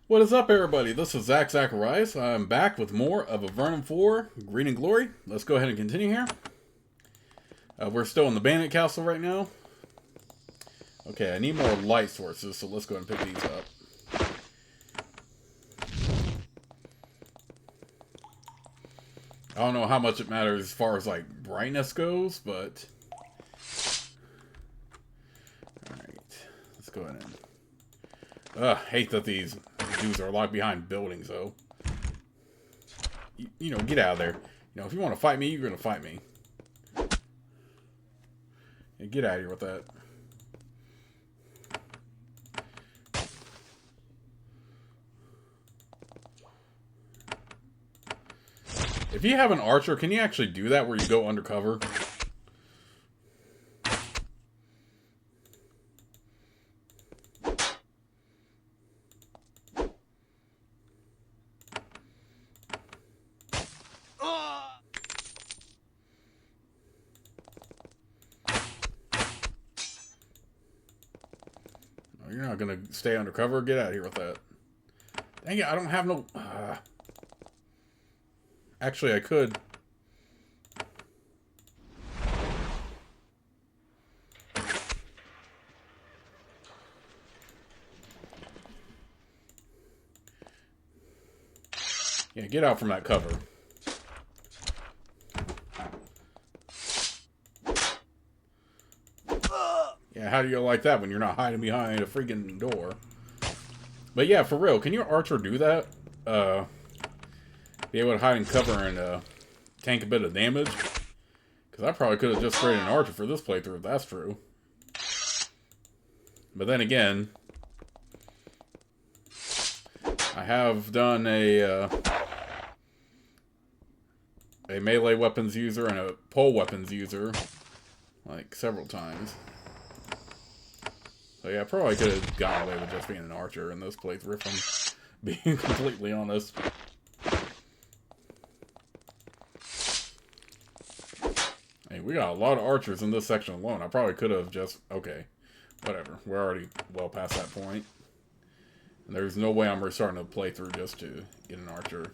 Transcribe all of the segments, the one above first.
What is up, everybody? This is Zacharias. I'm back with more of Avernum 4, Green and Glory. Let's go ahead and continue here. We're still in the Bandit Castle right now. Okay, I need more light sources, so let's go ahead and pick these up. I don't know how much it matters as far as, like, brightness goes, but... Alright, let's go ahead and... hate that these dudes are locked behind buildings, though. You know, get out of there. You know, if you want to fight me, you're going to fight me. Yeah, get out of here with that. If you have an archer, can you actually do that where you go undercover? You're not gonna stay undercover? Get out of here with that. Dang it, I don't have no... Actually, I could. Yeah, get out from that cover. Yeah, how do you like that when you're not hiding behind a freaking door? But yeah, for real, can your archer do that? Be able to hide and cover and tank a bit of damage? Because I probably could have just created an archer for this playthrough, if that's true. But then again, I have done a melee weapons user and a pole weapons user, like, several times. So yeah, I probably could have gotten away with just being an archer in this playthrough, if I'm being completely honest. Hey, we got a lot of archers in this section alone. I probably could have just... Okay, whatever. We're already well past that point. And there's no way I'm restarting the playthrough just to get an archer.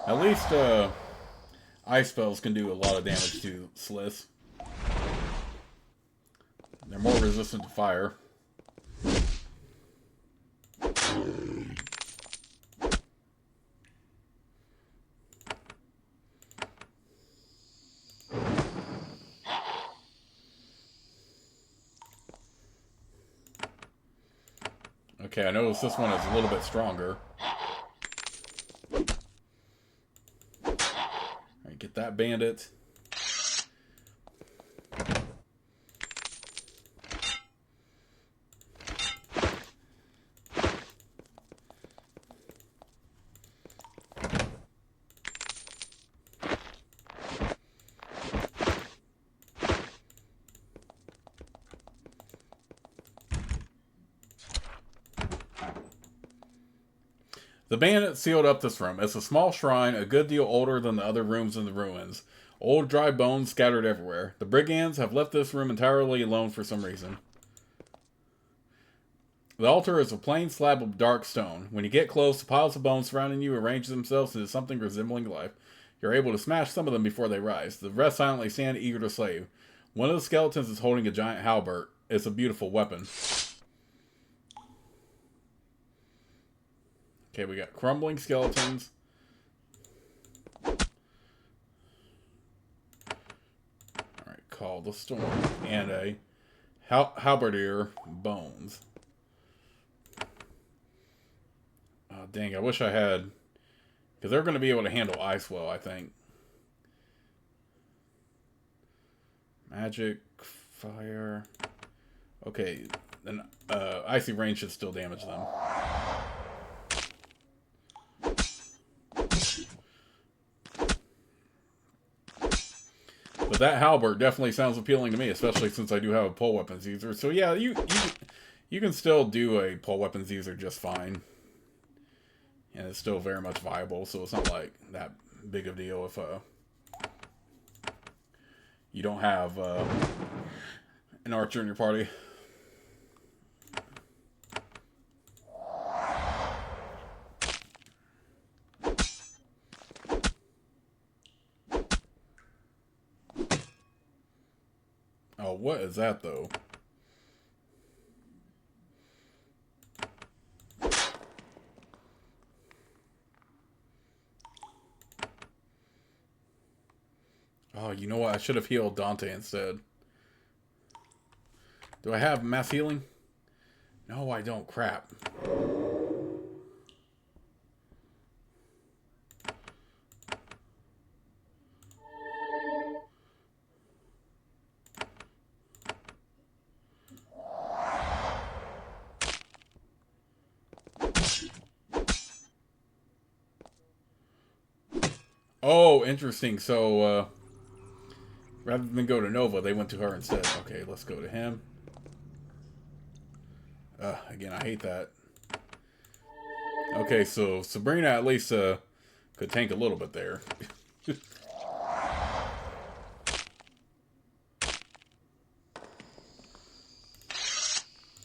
At least, ice spells can do a lot of damage to Sliths. They're more resistant to fire. Okay, I noticed this one is a little bit stronger. Alright, get that bandit. The bandit sealed up this room. It's a small shrine, a good deal older than the other rooms in the ruins. Old dry bones scattered everywhere. The brigands have left this room entirely alone for some reason. The altar is a plain slab of dark stone. When you get close, the piles of bones surrounding you arrange themselves into something resembling life. You're able to smash some of them before they rise. The rest silently stand eager to slay you. One of the skeletons is holding a giant halberd. It's a beautiful weapon. Okay, we got crumbling skeletons. Alright, Call the Storm. And a halberdier bones. Oh, dang, I wish I had... Because they're going to be able to handle ice well, I think. Magic, fire... Okay, then icy rain should still damage them. But that halberd definitely sounds appealing to me, especially since I do have a pole weapons user. So yeah, you can still do a pole weapons user just fine. And it's still very much viable, so it's not like that big of a deal if you don't have an archer in your party. Oh, what is that though? Oh, you know what? I should have healed Dante instead. Do I have mass healing? No, I don't. Crap. Oh, interesting. So, rather than go to Nova, they went to her instead. Okay, let's go to him. Again, I hate that. Okay, so Sabrina at least could tank a little bit there.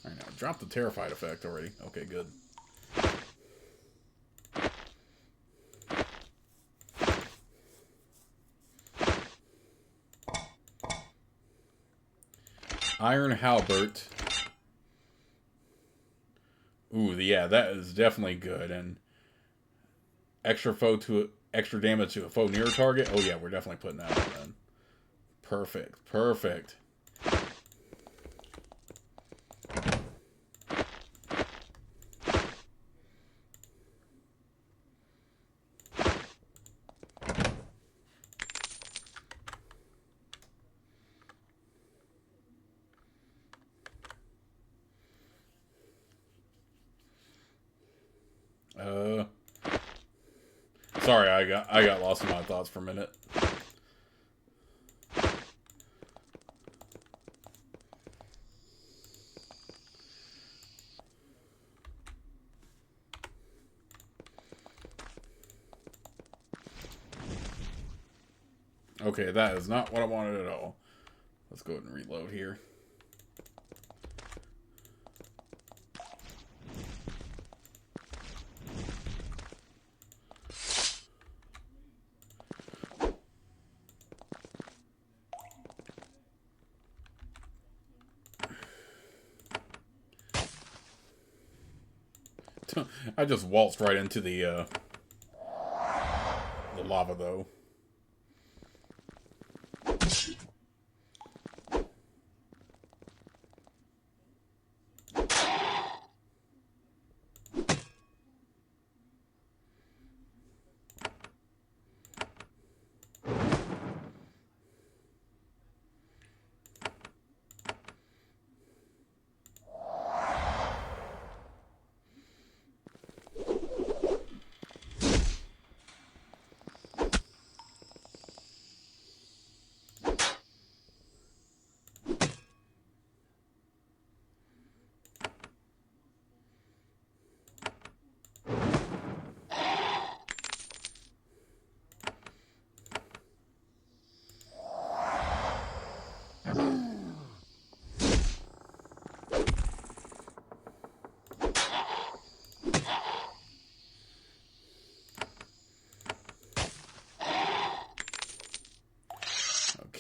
Alright, now drop the terrified effect already. Okay, good. Iron Halbert. Ooh, yeah, that is definitely good. And extra damage to a foe near target. Oh yeah, we're definitely putting that on then. Perfect, perfect. Sorry, I got lost in my thoughts for a minute. Okay, that is not what I wanted at all. Let's go ahead and reload here. I just waltzed right into the lava, though.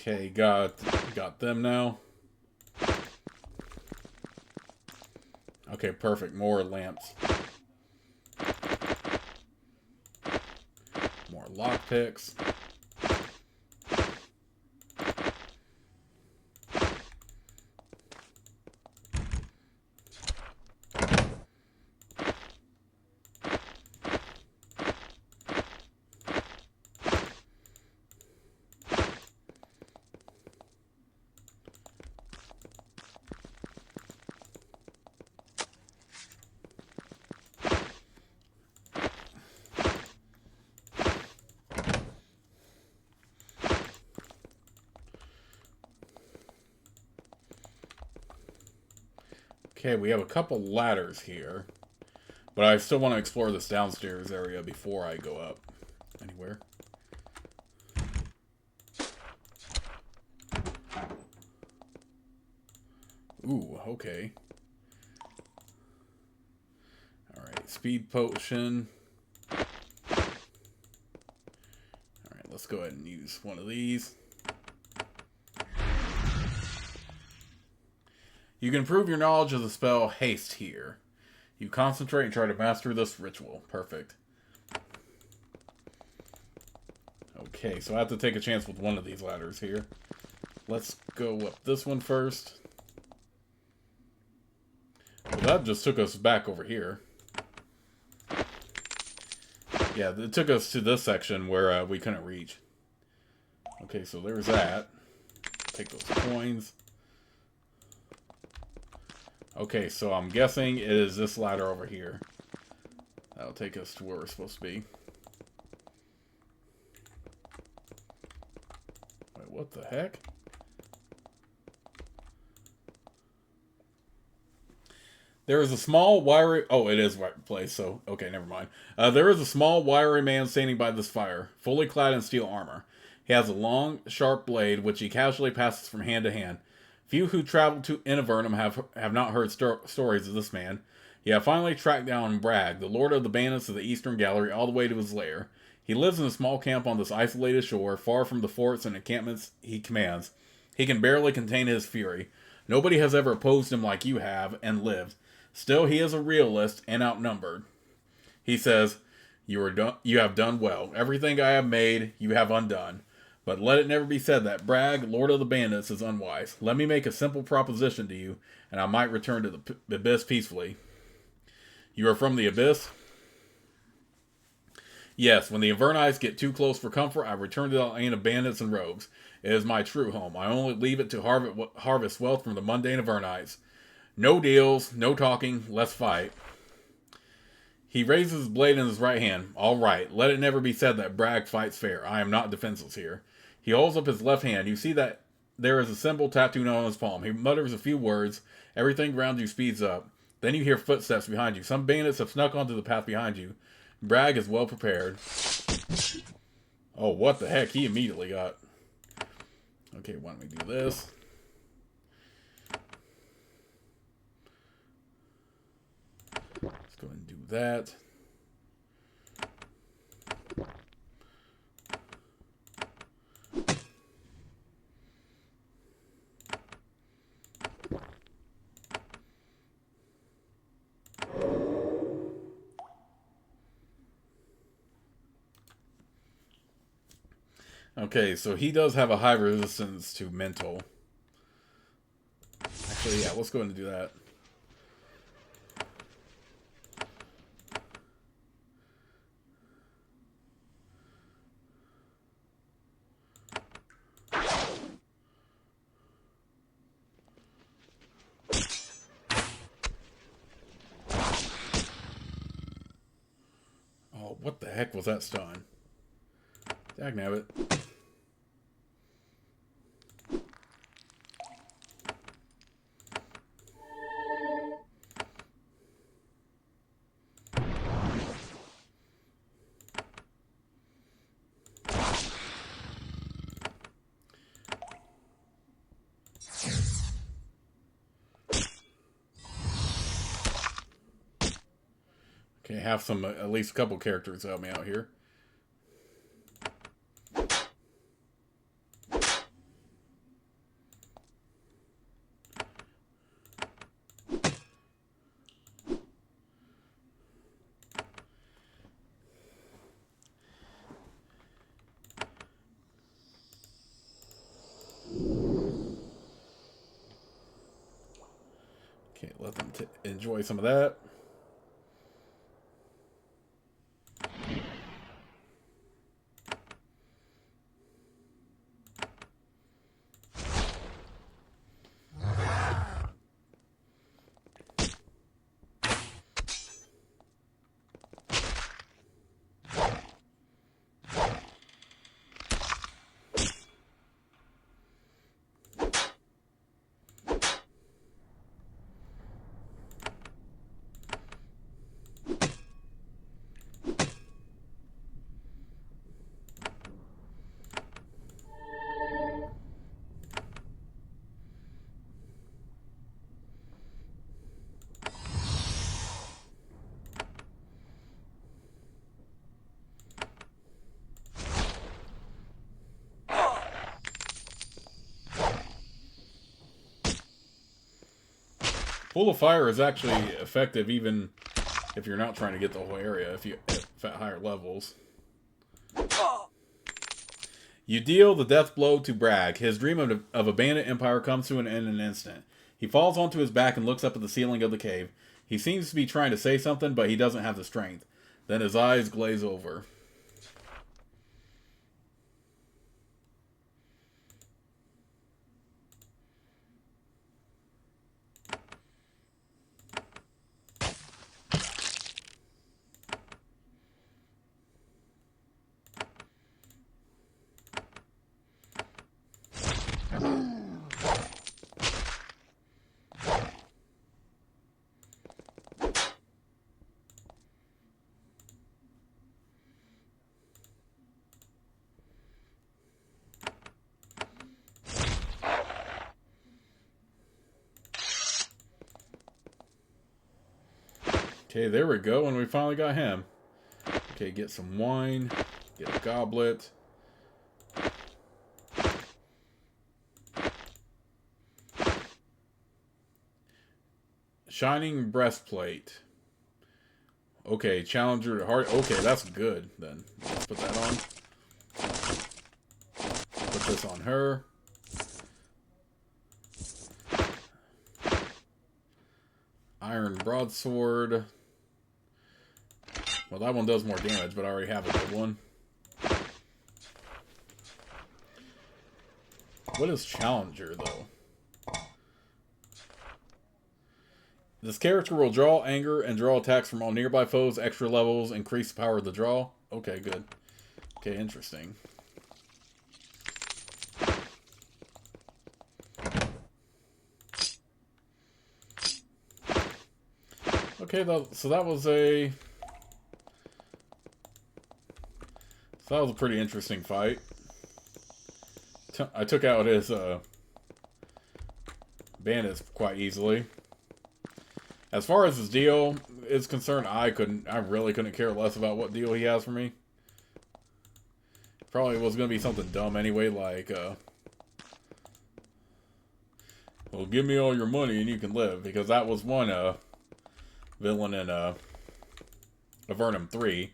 Okay, got them now. Okay, perfect. More lamps. More lockpicks. Okay, we have a couple ladders here. But I still want to explore this downstairs area before I go up anywhere. Ooh, okay. Alright, speed potion. Alright, let's go ahead and use one of these. You can improve your knowledge of the spell Haste here. You concentrate and try to master this ritual. Perfect. Okay, so I have to take a chance with one of these ladders here. Let's go up this one first. Well, that just took us back over here. Yeah, it took us to this section where we couldn't reach. Okay, so there's that. Take those coins. Okay, so I'm guessing it is this ladder over here. That'll take us to where we're supposed to be. Wait, what the heck? There is a small wiry... Oh, it is right place, so... Okay, never mind. There is a small wiry man standing by this fire, fully clad in steel armor. He has a long, sharp blade, which he casually passes from hand to hand. Few who travel to Avernum have not heard stories of this man. You have finally tracked down Bragg, the lord of the bandits of the Eastern Gallery, all the way to his lair. He lives in a small camp on this isolated shore, far from the forts and encampments he commands. He can barely contain his fury. Nobody has ever opposed him like you have, and lived. Still, he is a realist and outnumbered. He says, you have done well. Everything I have made, you have undone. But let it never be said that Bragg, Lord of the Bandits, is unwise. Let me make a simple proposition to you, and I might return to the Abyss peacefully. You are from the Abyss? Yes, when the Avernites get too close for comfort, I return to the lane of bandits and rogues. It is my true home. I only leave it to harvest wealth from the mundane Avernites. No deals, no talking, let's fight. He raises his blade in his right hand. All right, let it never be said that Bragg fights fair. I am not defenseless here. He holds up his left hand. You see that there is a symbol tattooed on his palm. He mutters a few words. Everything around you speeds up. Then you hear footsteps behind you. Some bandits have snuck onto the path behind you. Bragg is well prepared. Oh, what the heck? He immediately got... Okay, why don't we do this? Let's go ahead and do that. Okay, so he does have a high resistance to mental. Actually, yeah, let's go ahead and do that. Oh, what the heck was that stun? Dagnabbit. Okay, have some, at least a couple characters help me out here. Okay, let them enjoy some of that. Pool of Fire is actually effective even if you're not trying to get the whole area, if at higher levels. You deal the death blow to Bragg. His dream of a bandit empire comes to an end in an instant. He falls onto his back and looks up at the ceiling of the cave. He seems to be trying to say something, but he doesn't have the strength. Then his eyes glaze over. Okay, there we go, and we finally got him. Okay, get some wine, get a goblet. Shining breastplate. Okay, challenger to heart. Okay, that's good, then. Let's put that on. Put this on her. Iron broadsword. Well, that one does more damage, but I already have a good one. What is Challenger, though? This character will draw anger and draw attacks from all nearby foes. Extra levels increase the power of the draw. Okay, good. Okay, interesting. Okay, so that was a... So that was a pretty interesting fight. I took out his bandits quite easily. As far as his deal is concerned, I really couldn't care less about what deal he has for me. Probably was going to be something dumb anyway, like, well, give me all your money and you can live, because that was one villain in Avernum 3.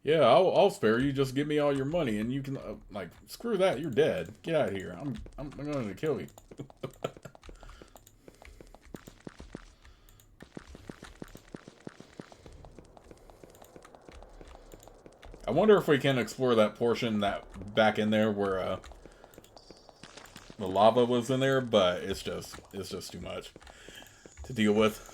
Yeah, I'll spare you. Just give me all your money, and you can like screw that. You're dead. Get out of here. I'm going to kill you. I wonder if we can explore that portion that back in there where the lava was in there, but it's just too much to deal with.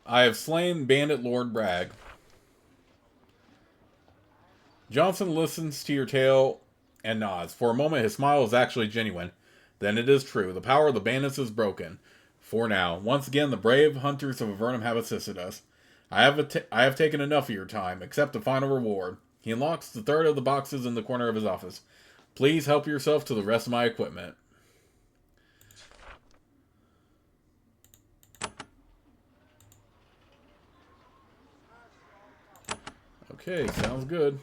I have slain Bandit Lord Bragg. Johnson listens to your tale and nods. For a moment, his smile is actually genuine. Then it is true. The power of the bandits is broken. For now. Once again, the brave hunters of Avernum have assisted us. I have taken enough of your time. Accept the final reward. He unlocks the third of the boxes in the corner of his office. Please help yourself to the rest of my equipment. Okay, sounds good.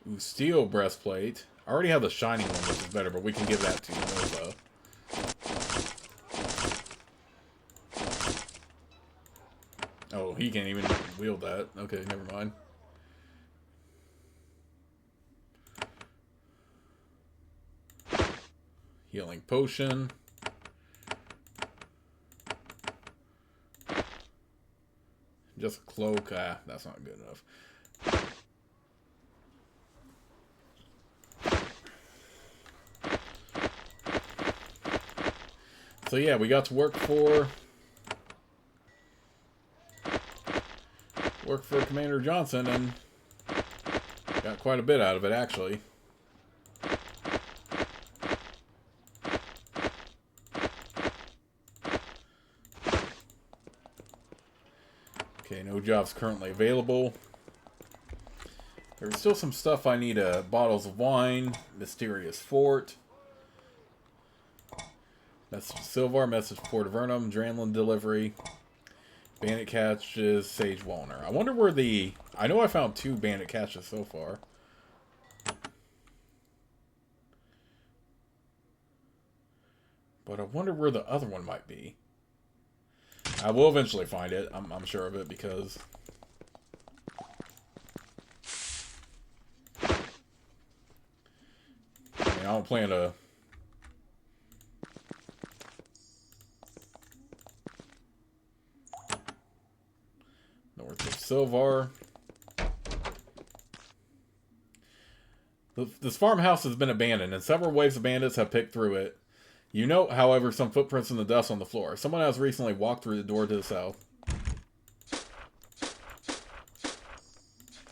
Ooh, steel breastplate. I already have the shiny one, which is better, but we can give that to Nova. Oh, he can't even wield that. Okay, never mind. Healing potion. Just a cloak. Ah, that's not good enough. So yeah, we got to work for worked for Commander Johnson and got quite a bit out of it, actually. Okay, no jobs currently available. There's still some stuff I need. Bottles of wine, mysterious fort, message to Silvar, message to Port Avernum, adrenaline delivery, bandit catches, Sage Walner. I wonder where the... I know I found 2 bandit catches so far. But I wonder where the other one might be. I will eventually find it. I'm sure of it because... I don't plan to... North of Silvar. This farmhouse has been abandoned, and several waves of bandits have picked through it. You note, however, some footprints in the dust on the floor. Someone has recently walked through the door to the south.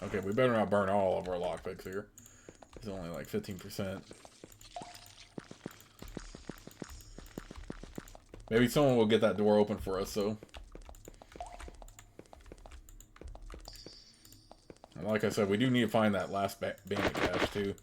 Okay, we better not burn all of our lockpicks here. It's only like 15%. Maybe someone will get that door open for us, so... And like I said, we do need to find that last bandit cache, too.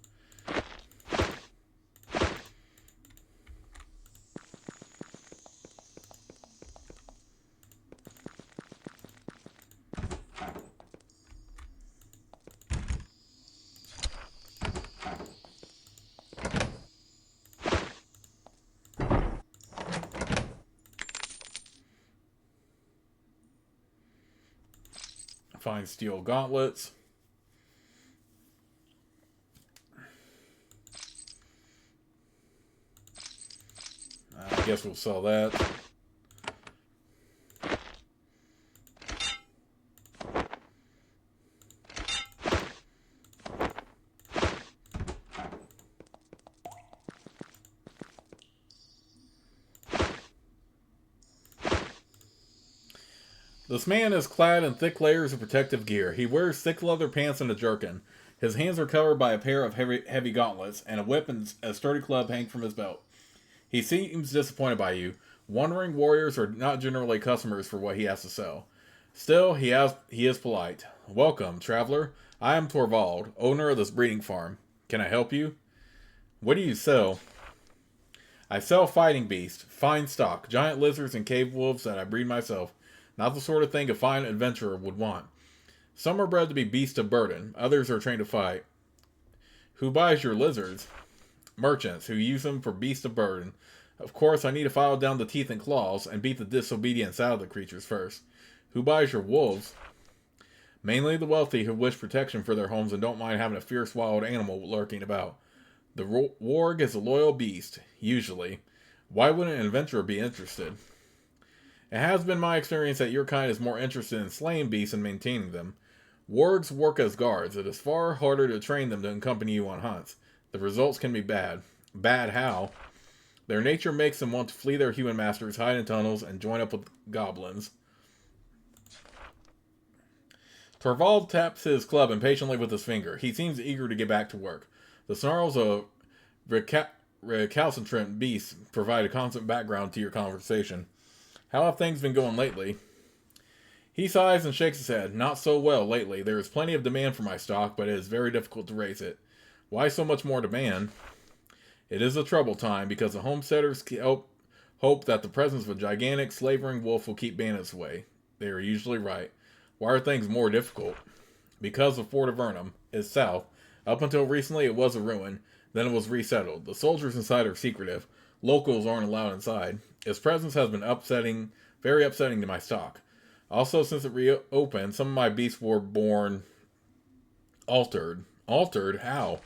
Find steel gauntlets. I guess we'll sell that. This man is clad in thick layers of protective gear. He wears thick leather pants and a jerkin. His hands are covered by a pair of heavy gauntlets, and a whip and a sturdy club hang from his belt. He seems disappointed by you. Wandering warriors are not generally customers for what he has to sell. Still, he is polite. Welcome, traveler. I am Torvald, owner of this breeding farm. Can I help you? What do you sell? I sell fighting beasts, fine stock, giant lizards, and cave wolves that I breed myself. Not the sort of thing a fine adventurer would want. Some are bred to be beasts of burden. Others are trained to fight. Who buys your lizards? Merchants, who use them for beasts of burden. Of course, I need to file down the teeth and claws and beat the disobedience out of the creatures first. Who buys your wolves? Mainly the wealthy who wish protection for their homes and don't mind having a fierce wild animal lurking about. The warg is a loyal beast, usually. Why wouldn't an adventurer be interested? It has been my experience that your kind is more interested in slaying beasts and maintaining them. Wargs work as guards. It is far harder to train them to accompany you on hunts. The results can be bad. Bad how? Their nature makes them want to flee their human masters, hide in tunnels, and join up with goblins. Torvald taps his club impatiently with his finger. He seems eager to get back to work. The snarls of recalcitrant beasts provide a constant background to your conversation. How have things been going lately? He sighs and shakes his head. Not so well lately. There is plenty of demand for my stock, but it is very difficult to raise it. Why so much more demand? It is a troubled time, because the homesteaders hope that the presence of a gigantic, slavering wolf will keep bandits away. They are usually right. Why are things more difficult? Because the Fort Avernum is south. Up until recently, it was a ruin. Then it was resettled. The soldiers inside are secretive. Locals aren't allowed inside. Its presence has been very upsetting to my stock. Also, since it reopened, some of my beasts were born altered. Altered? How?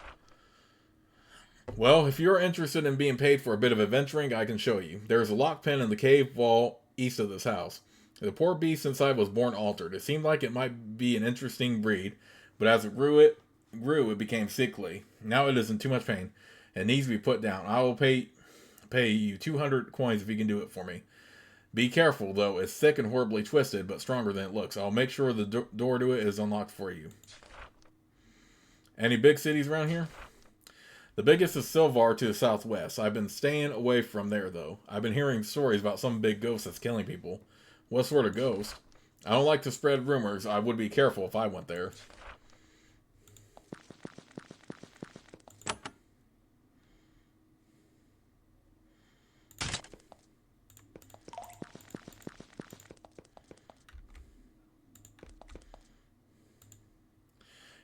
Well, if you're interested in being paid for a bit of adventuring, I can show you. There is a lock pen in the cave wall east of this house. The poor beast inside was born altered. It seemed like it might be an interesting breed, but as it grew, it became sickly. Now it is in too much pain. It needs to be put down. I will pay you 200 coins if you can do it for me. Be careful, though. It's thick and horribly twisted, but stronger than it looks. I'll make sure the door to it is unlocked for you. Any big cities around here? The biggest is Silvar to the southwest. I've been staying away from there, though. I've been hearing stories about some big ghost that's killing people. What sort of ghost? I don't like to spread rumors. I would be careful if I went there.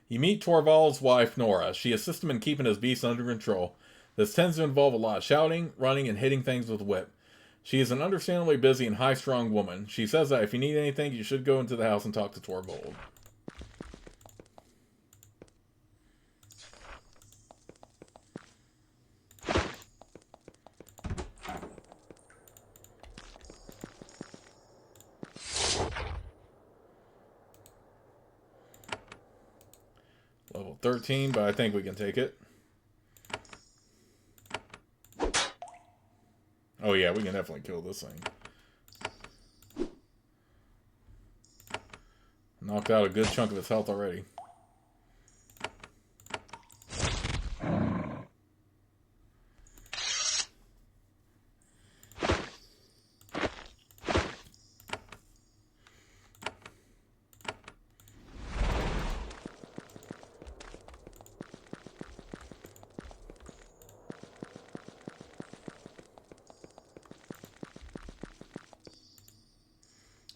You meet Torvald's wife, Nora. She assists him in keeping his beasts under control. This tends to involve a lot of shouting, running, and hitting things with a whip. She is an understandably busy and high-strung woman. She says that if you need anything, you should go into the house and talk to Torvald. Level 13, but I think we can take it. Oh yeah, we can definitely kill this thing. Knocked out a good chunk of its health already.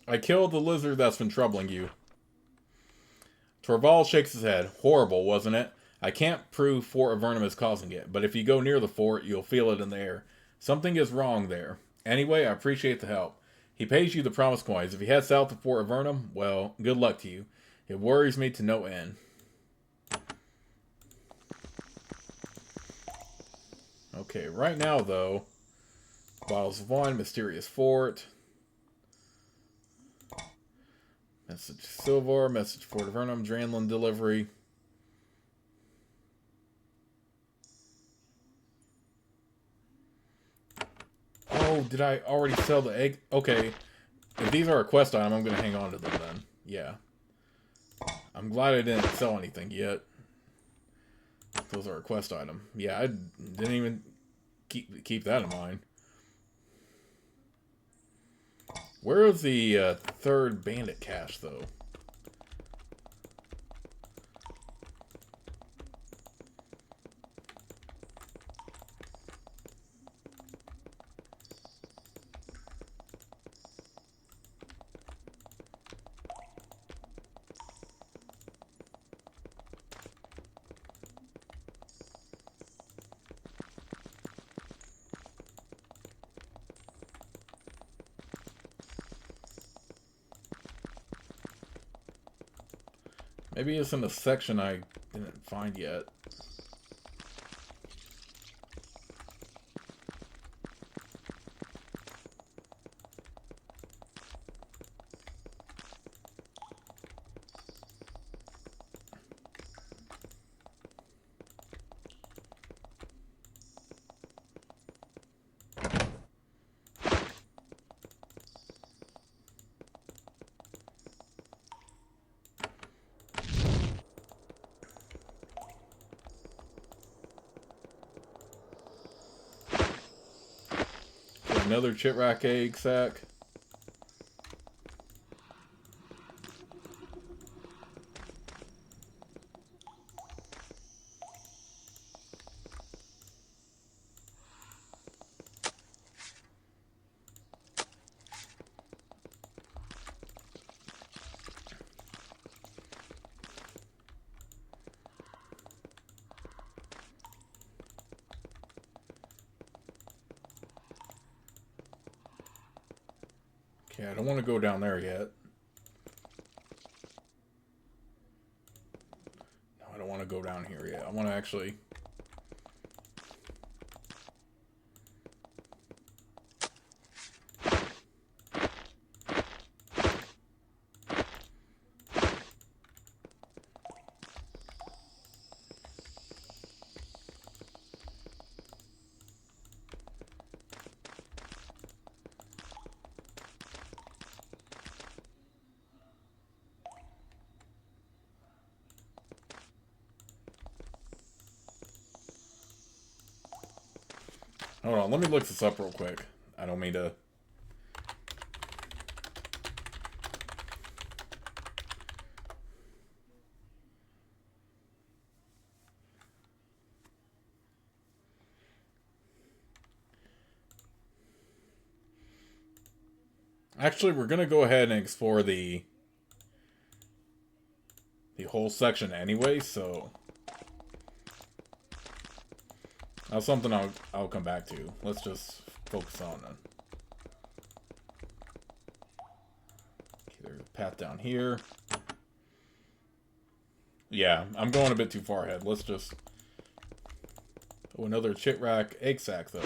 I killed the lizard that's been troubling you. Torvald shakes his head. Horrible, wasn't it? I can't prove Fort Avernum is causing it, but if you go near the fort, you'll feel it in the air. Something is wrong there. Anyway, I appreciate the help. He pays you the promise coins. If you head south to Fort Avernum, well, good luck to you. It worries me to no end. Okay, right now, though, bottles of wine, mysterious fort. Message Silvar, message Fort Avernum, Dranlin delivery. Oh, did I already sell the egg? Okay. If these are a quest item, I'm going to hang on to them then. Yeah. I'm glad I didn't sell anything yet. Those are a quest item. Yeah, I didn't even keep that in mind. Where is the third bandit cache, though? Maybe it's in a section I didn't find yet. Another chitrack egg sack. Okay, I don't want to go down there yet. No, I don't want to go down here yet. I want to actually... Hold on, let me look this up real quick. I don't mean to... Actually, we're going to go ahead and explore the whole section anyway, so... That's something I'll come back to. Let's just focus on it. Okay, there's a path down here. Yeah, I'm going a bit too far ahead. Let's just... Oh, another chitrack egg sack, though.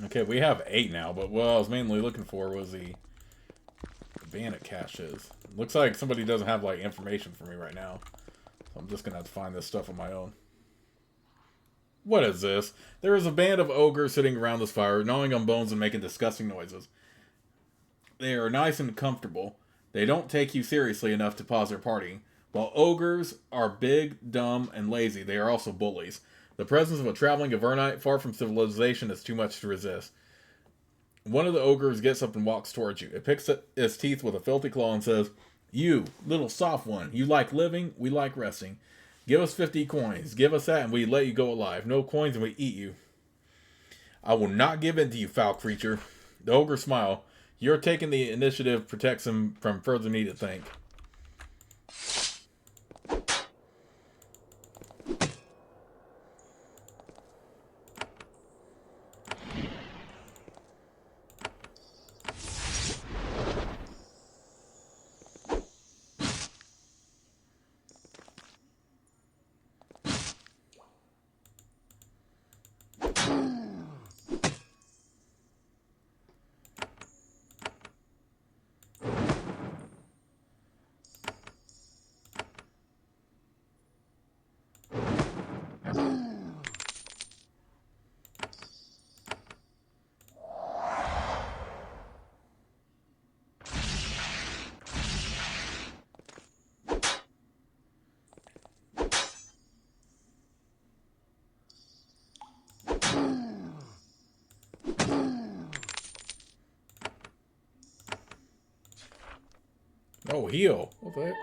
Okay, we have 8 now, but what I was mainly looking for was the bandit caches. Looks like somebody doesn't have, like, information for me right now. So I'm just gonna have to find this stuff on my own. What is this? There is a band of ogres sitting around this fire, gnawing on bones and making disgusting noises. They are nice and comfortable. They don't take you seriously enough to pause their partying. While ogres are big, dumb, and lazy, they are also bullies. The presence of a traveling Avernite far from civilization is too much to resist. One of the ogres gets up and walks towards you. It picks its teeth with a filthy claw and says, "You, little soft one, you like living, we like resting. Give us 50 coins. Give us that and we let you go alive. No coins and we eat you." "I will not give in to you, foul creature." The ogre smiled. "Your taking the initiative protects him from further need to think." Oh, heal. What the heck?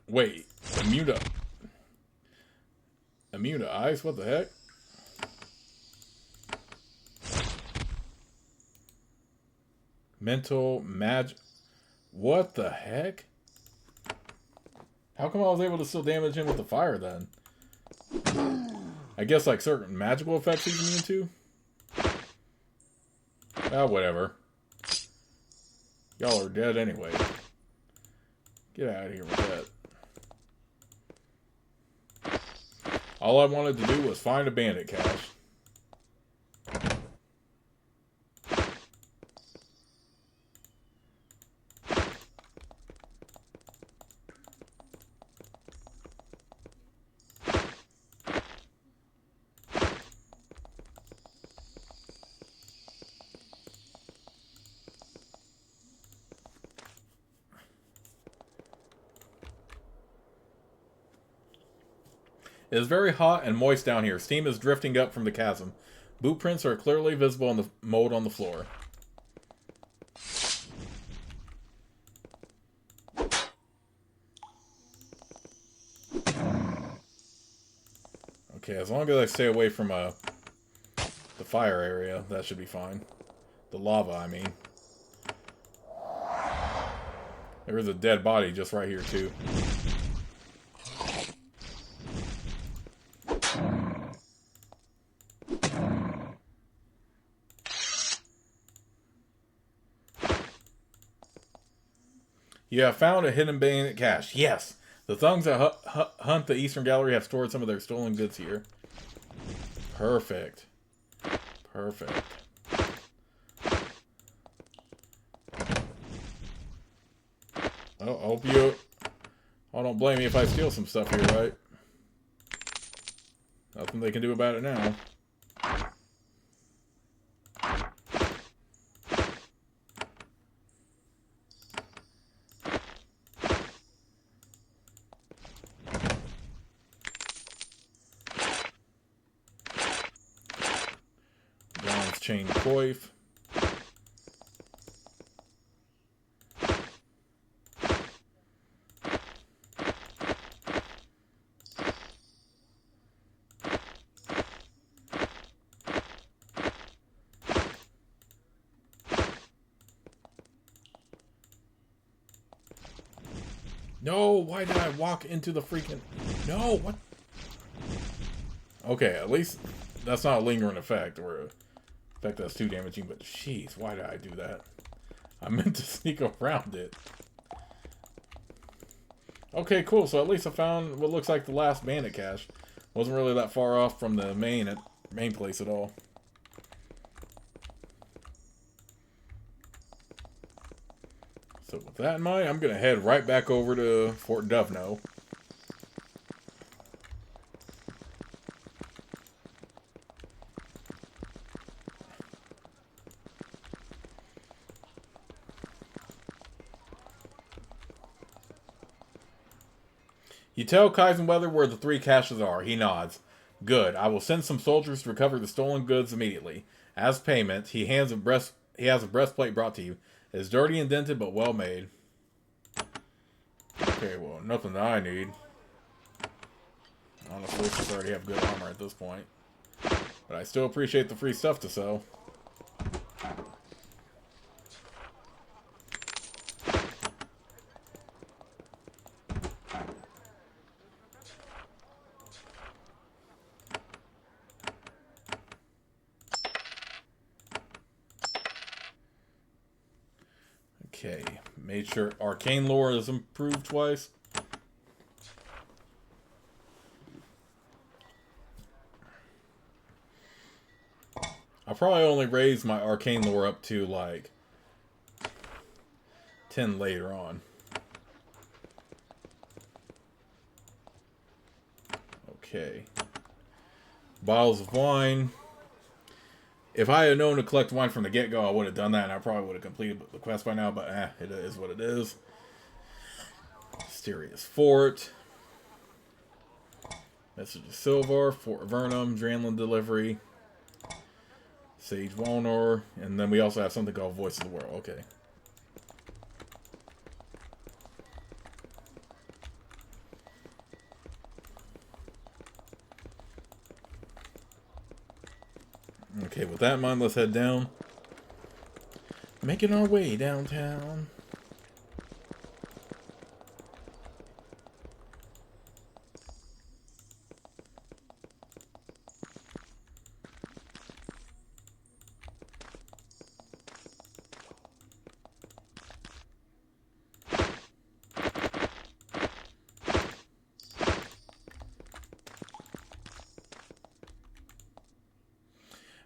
Wait, immune to ice? What the heck? Mental magic. What the heck? How come I was able to still damage him with the fire then? I guess like certain magical effects he's immune to? Ah, whatever. Y'all are dead anyway. Get out of here with that. All I wanted to do was find a bandit cache. It is very hot and moist down here. Steam is drifting up from the chasm. Boot prints are clearly visible in the mold on the floor. Okay, as long as I stay away from the fire area, that should be fine. The lava, I mean. There is a dead body just right here, too. You have found a hidden bandit cache. Yes! The thugs that hunt the Eastern Gallery have stored some of their stolen goods here. Perfect. Perfect. Oh, I hope you... Oh, don't blame me if I steal some stuff here, right? Nothing they can do about it now. Bronze chain coif. No, why did I walk into the freaking... No, what? Okay, at least that's not a lingering effect, or an effect that's too damaging, but jeez, why did I do that? I meant to sneak around it. Okay, cool, so at least I found what looks like the last bandit cache. Wasn't really that far off from the main place at all. So with that in mind, I'm going to head right back over to Fort Dovno. You tell Kaisenweather where the 3 caches are. He nods. Good. I will send some soldiers to recover the stolen goods immediately. As payment, he has a breastplate brought to you. It is dirty and dented, but well made. Okay, well, nothing that I need. Honestly, since I already have good armor at this point. But I still appreciate the free stuff to sell. Okay, made sure arcane lore is improved twice. I'll probably only raise my arcane lore up to like 10 later on. Okay. Bottles of wine. If I had known to collect wine from the get-go, I would have done that, and I probably would have completed the quest by now, but it is what it is. Mysterious Fort. Message of Silvar, Fort Avernum, Dranlin Delivery, Sage Walnor, and then we also have something called Voice of the World. Okay. Okay, with that in mind, let's head down. Making our way downtown.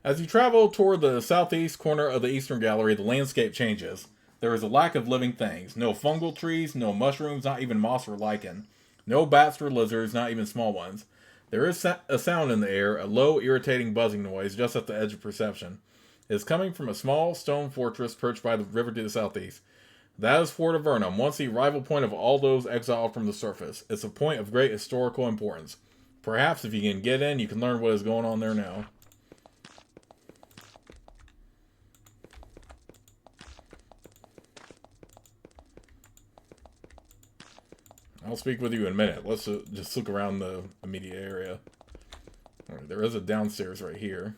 As you travel toward the southeast corner of the Eastern Gallery, the landscape changes. There is a lack of living things. No fungal trees, no mushrooms, not even moss or lichen. No bats or lizards, not even small ones. There is a sound in the air, a low, irritating buzzing noise just at the edge of perception. It is coming from a small stone fortress perched by the river to the southeast. That is Fort Avernum, once the arrival point of all those exiled from the surface. It's a point of great historical importance. Perhaps if you can get in, you can learn what is going on there now. I'll speak with you in a minute. Let's just look around the immediate area. Right, there is a downstairs right here.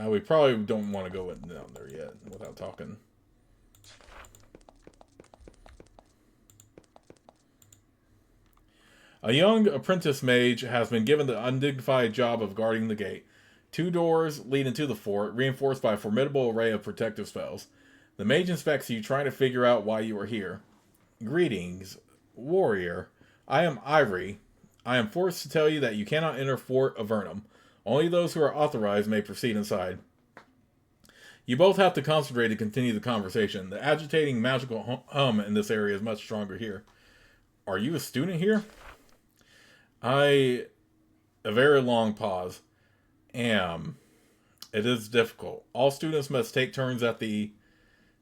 We probably don't want to go down there yet without talking. A young apprentice mage has been given the undignified job of guarding the gate. 2 doors lead into the fort, reinforced by a formidable array of protective spells. The mage inspects you, trying to figure out why you are here. Greetings, warrior. I am Ivory. I am forced to tell you that you cannot enter Fort Avernum. Only those who are authorized may proceed inside. You both have to concentrate to continue the conversation. The agitating magical hum in this area is much stronger here. Are you a student here? A very long pause. It is difficult. All students must take turns at the...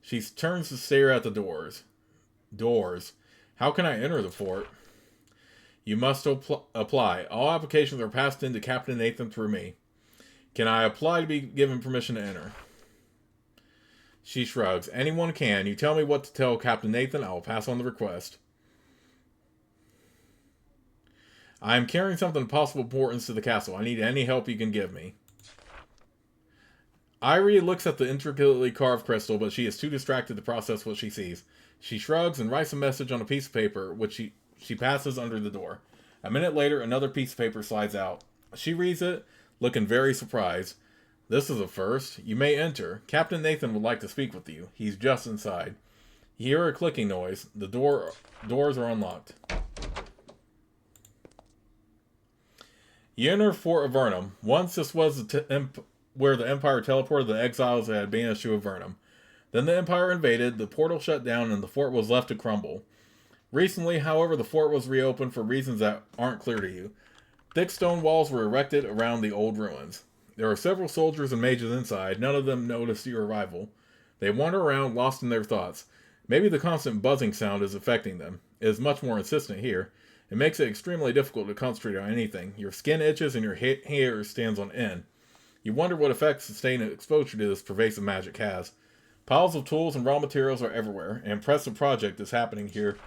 She turns to stare at the doors. Doors. How can I enter the fort? You must apply. All applications are passed in to Captain Nathan through me. Can I apply to be given permission to enter? She shrugs. Anyone can. You tell me what to tell Captain Nathan, I will pass on the request. I am carrying something of possible importance to the castle. I need any help you can give me. Irie looks at the intricately carved crystal, but she is too distracted to process what she sees. She shrugs and writes a message on a piece of paper, which she passes under the door. A minute later, another piece of paper slides out. She reads it, looking very surprised. This is a first. You may enter. Captain Nathan would like to speak with you. He's just inside. You hear a clicking noise. The doors are unlocked. You enter Fort Avernum. Once this was where the Empire teleported the exiles that had banished to Avernum. Then the Empire invaded, the portal shut down, and the fort was left to crumble. Recently, however, the fort was reopened for reasons that aren't clear to you. Thick stone walls were erected around the old ruins. There are several soldiers and mages inside. None of them noticed your arrival. They wander around, lost in their thoughts. Maybe the constant buzzing sound is affecting them. It is much more insistent here. It makes it extremely difficult to concentrate on anything. Your skin itches and your hair stands on end. You wonder what effects sustained exposure to this pervasive magic has. Piles of tools and raw materials are everywhere. An impressive project is happening here.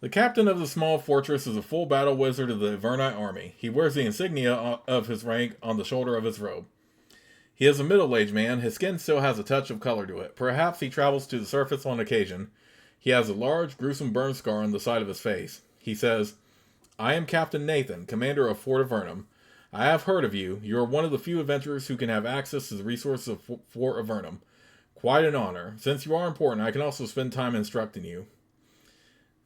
The captain of the small fortress is a full battle wizard of the Avernite army. He wears the insignia of his rank on the shoulder of his robe. He is a middle-aged man. His skin still has a touch of color to it. Perhaps he travels to the surface on occasion. He has a large, gruesome burn scar on the side of his face. He says, I am Captain Nathan, commander of Fort Avernum. I have heard of you. You are one of the few adventurers who can have access to the resources of Fort Avernum. Quite an honor. Since you are important, I can also spend time instructing you.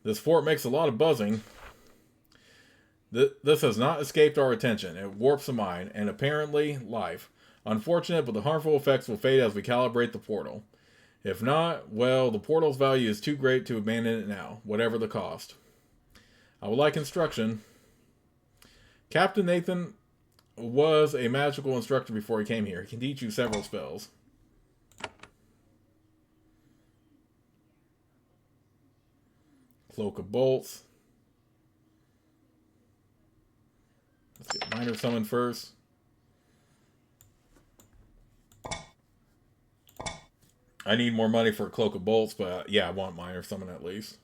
This fort makes a lot of buzzing. This has not escaped our attention. It warps the mind, and apparently life. Unfortunate, but the harmful effects will fade as we calibrate the portal. If not, well, the portal's value is too great to abandon it now, whatever the cost. I would like instruction. Captain Nathan was a magical instructor before he came here. He can teach you several spells. Cloak of Bolts. Let's get Minor Summon first. I need more money for a Cloak of Bolts, but yeah, I want Minor Summon at least.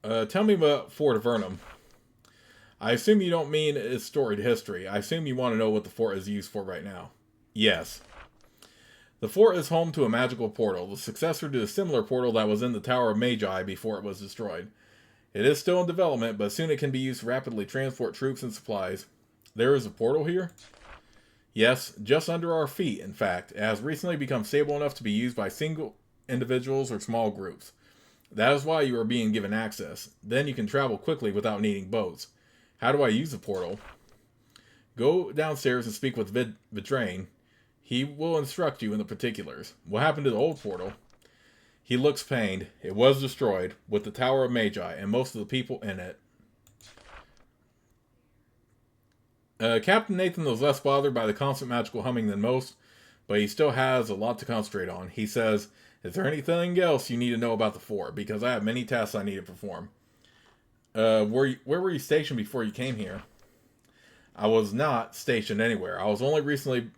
Tell me about Fort Avernum. I assume you don't mean its storied history. I assume you want to know what the fort is used for right now. Yes. The fort is home to a magical portal, the successor to a similar portal that was in the Tower of Magi before it was destroyed. It is still in development, but soon it can be used to rapidly transport troops and supplies. There is a portal here? Yes, just under our feet, in fact. It has recently become stable enough to be used by single individuals or small groups. That is why you are being given access. Then you can travel quickly without needing boats. How do I use the portal? Go downstairs and speak with Vitrain. He will instruct you in the particulars. What happened to the old portal? He looks pained. It was destroyed, with the Tower of Magi and most of the people in it. Captain Nathan was less bothered by the constant magical humming than most, but he still has a lot to concentrate on. He says, is there anything else you need to know about the fort? Because I have many tasks I need to perform. Where were you stationed before you came here? I was not stationed anywhere. I was only recently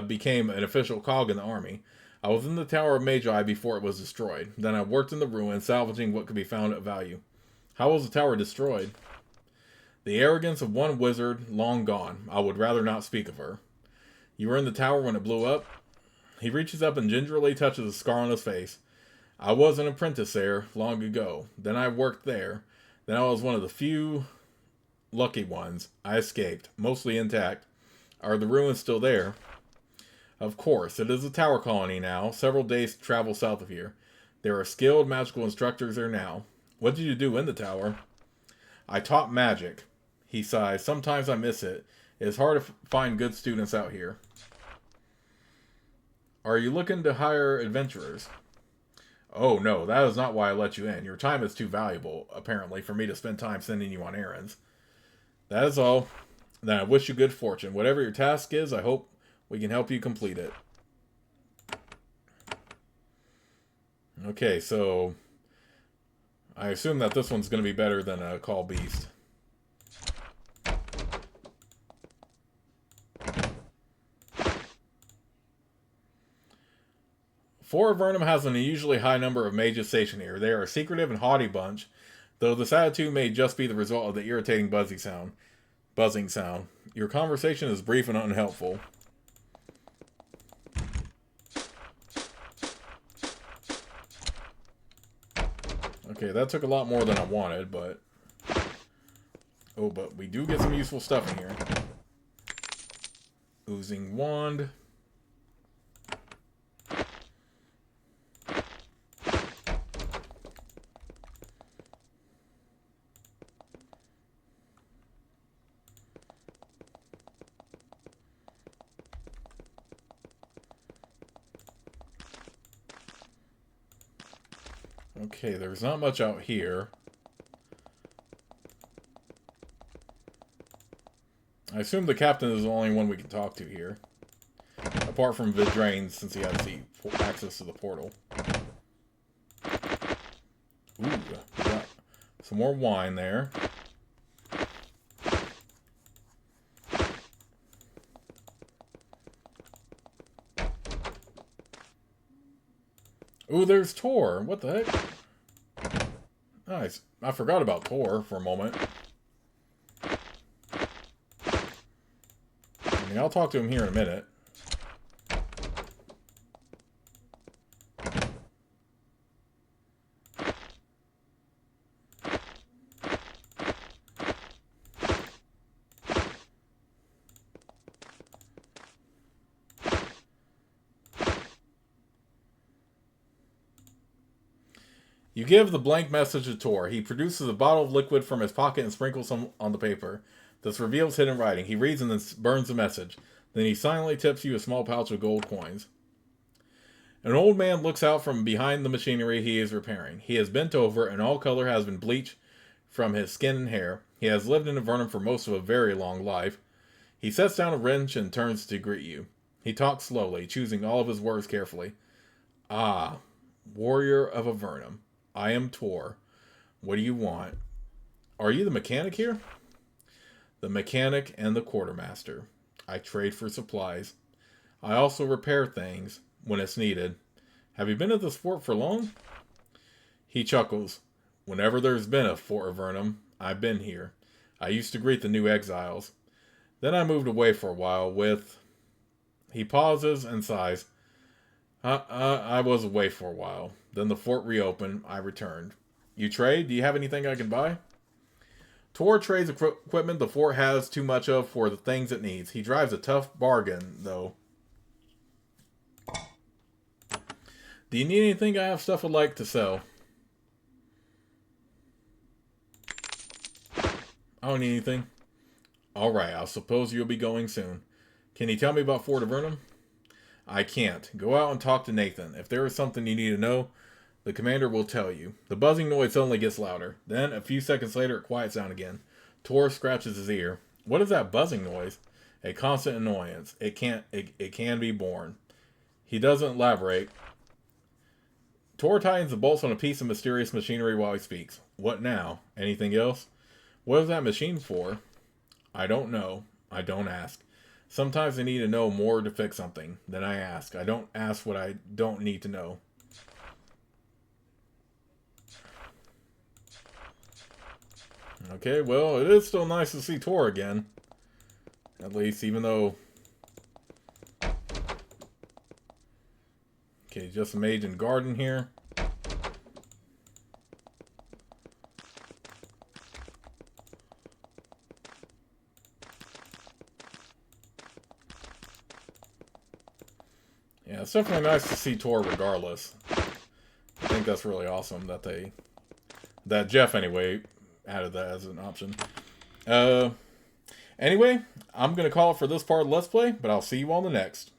became an official cog in the army. I was in the Tower of Magi before it was destroyed. Then I worked in the ruins, salvaging what could be found of value. How was the tower destroyed? The arrogance of one wizard, long gone. I would rather not speak of her. You were in the tower when it blew up? He reaches up and gingerly touches a scar on his face. I was an apprentice there, long ago. Then I worked there. Then I was one of the few lucky ones. I escaped, mostly intact. Are the ruins still there? Of course, it is a tower colony now, several days to travel south of here. There are skilled magical instructors there now. What did you do in the tower? I taught magic. He sighs. Sometimes I miss it. It is hard to find good students out here. Are you looking to hire adventurers? Oh no, that is not why I let you in. Your time is too valuable, apparently, for me to spend time sending you on errands. That is all. Then I wish you good fortune. Whatever your task is, I hope we can help you complete it. Okay, so I assume that this one's going to be better than a Call Beast. Fort Avernum has an unusually high number of mages stationed here. They are a secretive and haughty bunch, though this attitude may just be the result of the irritating buzzing sound. Your conversation is brief and unhelpful. Okay, that took a lot more than I wanted, but... Oh, but we do get some useful stuff in here. Oozing Wand. Okay, there's not much out here. I assume the captain is the only one we can talk to here. Apart from Vidrain, since he has the access to the portal. Ooh, we got some more wine there. Ooh, there's Tor. What the heck? Nice. I forgot about Tor for a moment. I mean, I'll talk to him here in a minute. You give the blank message to Tor. He produces a bottle of liquid from his pocket and sprinkles some on the paper. This reveals hidden writing. He reads and then burns the message. Then he silently tips you a small pouch of gold coins. An old man looks out from behind the machinery he is repairing. He is bent over, and all color has been bleached from his skin and hair. He has lived in Avernum for most of a very long life. He sets down a wrench and turns to greet you. He talks slowly, choosing all of his words carefully. Ah, warrior of Avernum. I am Tor. What do you want? Are you the mechanic here? The mechanic and the quartermaster. I trade for supplies. I also repair things when it's needed. Have you been at this fort for long? He chuckles. Whenever there's been a Fort Avernum, I've been here. I used to greet the new exiles. Then I moved away for a while with... He pauses and sighs. I was away for a while. Then the fort reopened. I returned. You trade? Do you have anything I can buy? Tor trades equipment the fort has too much of for the things it needs. He drives a tough bargain, though. Do you need anything? I have stuff I'd like to sell. I don't need anything. Alright, I suppose you'll be going soon. Can you tell me about Fort Avernum? I can't. Go out and talk to Nathan. If there is something you need to know, the commander will tell you. The buzzing noise suddenly gets louder. Then, a few seconds later, it quiets down again. Tor scratches his ear. What is that buzzing noise? A constant annoyance. It can be borne. He doesn't elaborate. Tor tightens the bolts on a piece of mysterious machinery while he speaks. What now? Anything else? What is that machine for? I don't know. I don't ask. Sometimes I need to know more to fix something than I ask. I don't ask what I don't need to know. Okay, well, it is still nice to see Tor again. At least, even though... Okay, just a mage and garden here. Yeah, it's definitely nice to see Tor regardless. I think that's really awesome that that Jeff, anyway, added that as an option. Anyway, I'm going to call it for this part of Let's Play, but I'll see you on the next.